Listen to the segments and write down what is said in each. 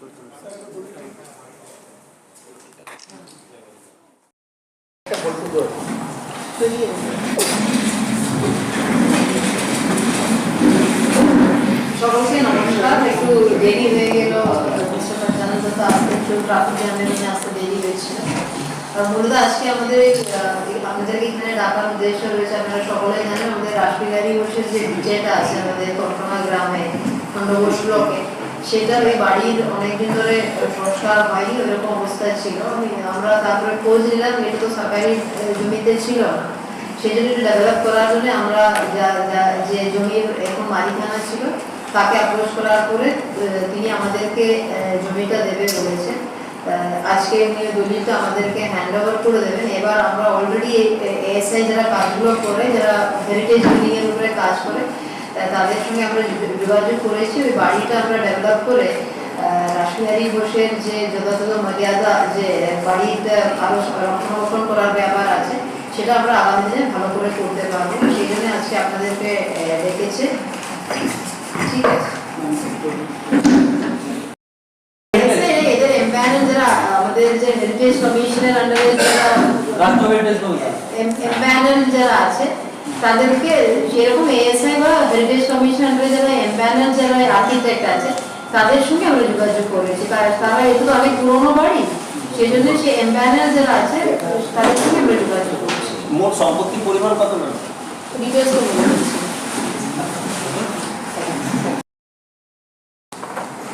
সকলকে নমস্কার। একটু দেরি হয়ে গেল, জানান তো আসতে একটু ট্রাফিক জ্যামের জন্য আসতে দেরি হয়েছিল। মূলত আজকে আমাদেরকে এখানে ডাকার উদ্দেশ্য রয়েছে, আপনারা সকলেই জানেন আমাদের রাসবিহারী ঘোষের যে বিজয়টা আছে আমাদের কল্পনা গ্রামে খন্ডঘোষ ব্লকে, সেটার ওই বাড়ির অনেকদিন ধরে সংস্কার হয়নি, ওইরকম অবস্থায় ছিল। আমরা তারপরে খোঁজ নিলাম, এটা তো সরকারি জমিতে ছিল না, সেই জন্য ডেভেলপ করার জন্য আমরা যে জমির এখন মালিকানা ছিল তাকে অ্যাপ্রোচ করার পরে তিনি আমাদেরকে জমিটা দেবে বলেছে। আজকে উনি দলিলটা আমাদেরকে হ্যান্ড ওভার করে দেবেন। এবার আমরা অলরেডি এএসআই যারা কাজগুলো করে, যারা হেরিটেজ বিল্ডিং এর উপরে কাজ করে, তাদের সঙ্গে আমরা যোগাযোগ করেছি। ওই বাড়িটা আমরা ডেভেলপ করে রাসবিহারী ঘোষের যে যথাযথ মর্যাদা, যে বাড়িটা আরো রক্ষণাবেক্ষণ করার ব্যাপার আছে, সেটা আমরা আগামী দিনে ভালো করে করতে পারবো। সেই জন্য আজকে আপনাদেরকে ডেকেছে। ঠিক আছে, এদের এমপ্যানেল যারা আমাদের যে হেরিটেজ কমিশনের আন্ডারে যারা এমপ্যানেল যারা আছে, তাদেরকে সেরকম এএসআই বা হেরিটেজ কমিশন আন্ডারে যারা এমপ্যানেল যারা আর্কিটেক্ট আছে, তাদের সঙ্গে আমরা যোগাযোগ করেছি। তারা এটা তো অনেক পুরোনো বাড়ি, সেই জন্য সে এমপ্যানেল যারা আছে তাদের সঙ্গে আমরা যোগাযোগ করছি। মোট সম্পত্তি পরিমাণ কত? ডিটেলস তো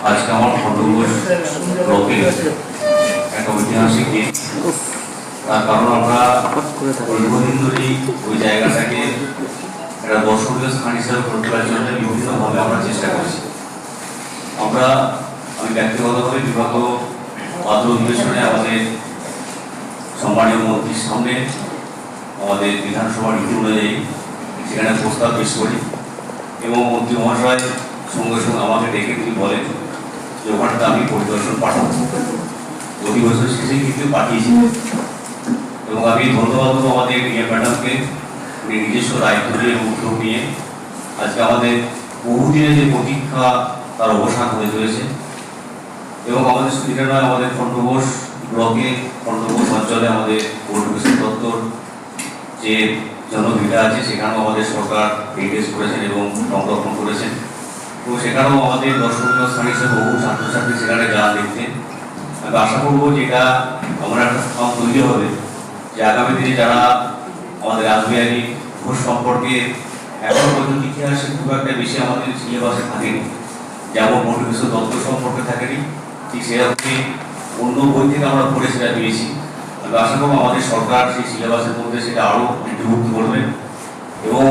আজকে আমার খন্ডঘোষ ব্লকে একটা ঐতিহাসিক দিন, তার কারণ আমরা দীর্ঘদিন ধরেই ওই জায়গাটাকে একটা দর্শনীয় স্থান হিসেবে করতে পারার জন্য বিভিন্নভাবে আমরা চেষ্টা করছি। আমি ব্যক্তিগতভাবে বিগত পাত্র অধিবেশনে আমাদের সম্মানীয় মন্ত্রীর সামনে আমাদের বিধানসভার নীতি অনুযায়ী সেখানে প্রস্তাব পেশ করি এবং মন্ত্রী মহাশয় সঙ্গে সঙ্গে আমাকে ডেকে তিনি বলেন যে ওখানটা আমি পরিদর্শন পাঠাবো। অধিবেশন শেষে কিন্তু পাঠিয়েছি এবং আমি ধন্যবাদ দেবো আমাদের ম্যাডামকে, উনি নিজস্ব দায়িত্ব নিয়ে উদ্যোগ নিয়ে আজকে আমাদের বহুদিনের যে প্রতীক্ষা তার অবসান হয়ে চলেছে। এবং আমাদের সুবিধা নয়, আমাদের খন্ডঘোষ ব্লকে খন্ডঘোষ অঞ্চলে আমাদের পৌরবিদ্যুৎ দপ্তর যে জনভিটা আছে, সেখানেও আমাদের সরকার এনগেজ করেছেন এবং সংরক্ষণ করেছেন। তো সেখানেও আমাদের দর্শনীয় স্থান হিসেবে বহু ছাত্রছাত্রী সেখানে যান দেখতে। আমি আশা করবো যে এটা আমার একটা স্থান তৈরি হবে, যে আগামী দিনে যারা আমাদের রাসবিহারী ঘোষ সম্পর্কে এখন পর্যন্ত ইতিহাসে খুব একটা বেশি আমাদের সিলেবাসে থাকেনি, যেমন পৌরবিদ্যুৎ দপ্তর সম্পর্কে থাকেনি, ঠিক সেরকমই অন্য বই থেকে আমরা পড়ে সেটা পেয়েছি। আমি আশা করবো আমাদের সরকার সেই সিলেবাসের মধ্যে সেটা আরও অন্তর্ভুক্ত করবেন এবং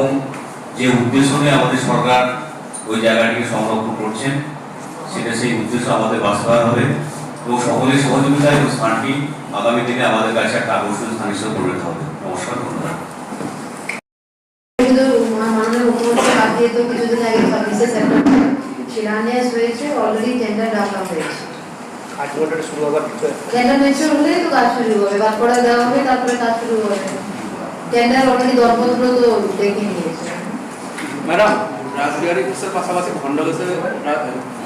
যে উদ্দেশ্য নিয়ে আমাদের সরকার ওই জায়গাটিকে সংরক্ষণ করছেন, সেটা সেই উদ্দেশ্য আমাদের বাস্তবায়ন হবে এবং সকলের সহযোগিতায় ওই স্থানটি আগামী দিনে আমাদের কাছে একটা আকর্ষণীয় স্থান হিসেবে পরিণত হবে। নমস্কার, ধন্যবাদ। মাননীয় মুখ্যমন্ত্রী হাত দিয়ে তো কিছুদিন আগে সার্ভিসেস সেক্টর শিলান্যাস হয়েছে, অলরেডি টেন্ডার ডাকা হয়েছে। টেন্ডার মেচুর হলে তো কাজ শুরু হবে, বাদপড়া দেওয়া হবে, তারপরে কাজ শুরু হবে। টেন্ডার অলরেডি দরপত্র তো দেখে নিয়েছে। ম্যাডাম, রাসবিহারী ঘোষের পাশাপাশি খন্ডঘোষের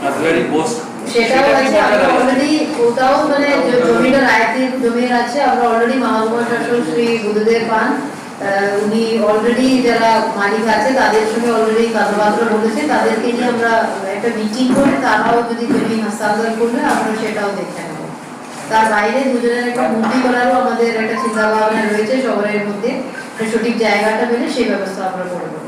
রাসবিহারী ঘোষ সেটাও আছে। আমরা অলরেডি কোথাও মানে জমিটা রায়তির জমির আছে, আমরা অলরেডি মহাকুমা শাসক শ্রী বুদ্ধদেব পান, উনি অলরেডি যারা মালিক আছে তাদের সঙ্গে অলরেডি কথাবার্তা বলেছে, তাদেরকে নিয়ে আমরা একটা মিটিং করে তারাও যদি জমি হস্তান্তর করলে আমরা সেটাও দেখে নেব। তার বাইরে দুজনের একটা মূর্তি করারও আমাদের একটা চিন্তা ভাবনা রয়েছে শহরের মধ্যে, সঠিক জায়গাটা পেলে সেই ব্যবস্থা আমরা করবো।